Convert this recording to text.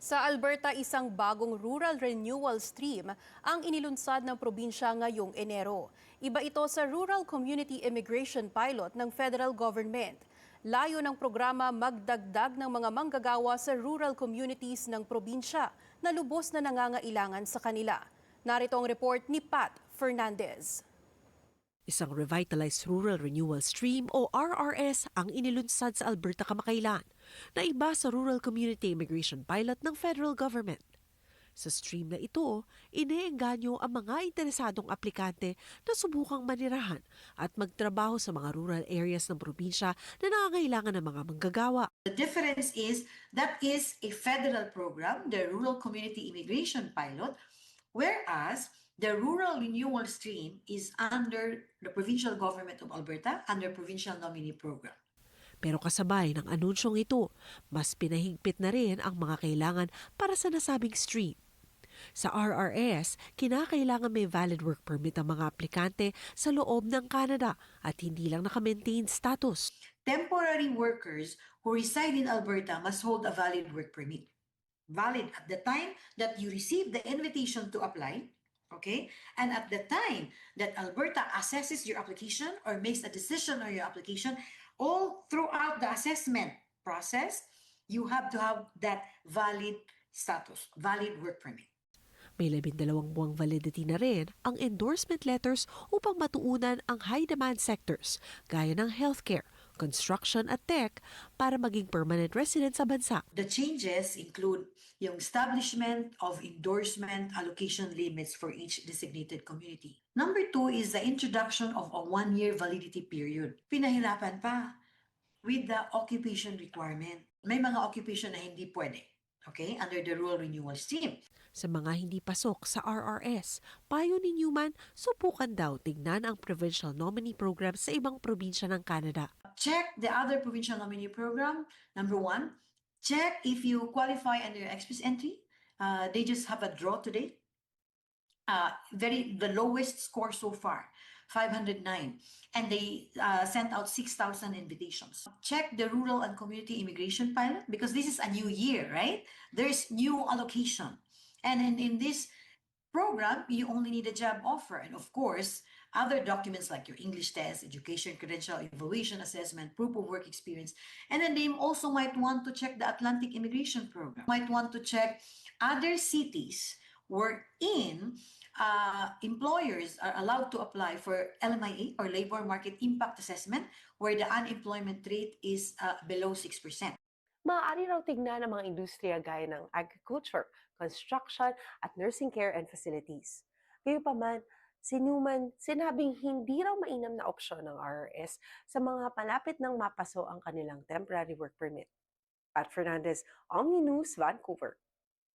Sa Alberta, isang bagong rural renewal stream ang inilunsad ng probinsya ngayong Enero. Iba ito sa Rural Community Immigration Pilot ng federal government. Layo ng programa magdagdag ng mga manggagawa sa rural communities ng probinsya na lubos na nangangailangan sa kanila. Narito ang report ni Pat Fernandez. Isang Revitalized Rural Renewal Stream o RRS ang inilunsad sa Alberta kamakailan na iba sa Rural Community Immigration Pilot ng federal government. Sa stream na ito, iniengganyo ang mga interesadong aplikante na subukang manirahan at magtrabaho sa mga rural areas ng probinsya na nangangailangan ng mga manggagawa. The difference is that is a federal program, the Rural Community Immigration Pilot, whereas the Rural Renewal Stream is under the provincial government of Alberta under Provincial Nominee Program. Pero kasabay ng anunsyong ito, mas pinahigpit na rin ang mga kailangan para sa nasabing stream. Sa RRS, kinakailangan may valid work permit ang mga aplikante sa loob ng Canada at hindi lang naka-maintain status. Temporary workers who reside in Alberta must hold a valid work permit. Valid at the time that you receive the invitation to apply, okay? And at the time that Alberta assesses your application or makes a decision on your application, all throughout the assessment process, you have to have that valid status, valid work permit. May 12 buwang validity na rin ang endorsement letters upang matuunan ang high-demand sectors gaya ng healthcare, construction at tech para maging permanent resident sa bansa. The changes include yung establishment of endorsement allocation limits for each designated community. Number 2 is the introduction of a 1-year validity period. Pinahirapan pa with the occupation requirement. May mga occupation na hindi pwede, okay, under the Rural Renewal Stream. Sa mga hindi pasok sa RRS, payo ni Newman, subukan daw tignan ang provincial nominee program sa ibang probinsya ng Canada. Check the other provincial nominee program. Number 1, check if you qualify under express entry. They just have a draw today. The lowest score so far, 509, and they sent out 6,000 invitations. Check the rural and community immigration pilot because this is a new year, right? There's new allocation. And in this program, you only need a job offer. And of course, other documents like your English test, education, credential, evaluation, assessment, proof of work experience. And then they also might want to check the Atlantic Immigration Program. Might want to check other cities wherein employers are allowed to apply for LMIA or Labor Market Impact Assessment where the unemployment rate is below 6%. Maaari raw tignan ang mga industriya gaya ng agriculture, construction at nursing care and facilities. Gayunpaman, si Newman sinabing hindi raw mainam na opsyon ng RRS sa mga palapit ng mapaso ang kanilang temporary work permit. Pat Fernandez, Omni News, Vancouver.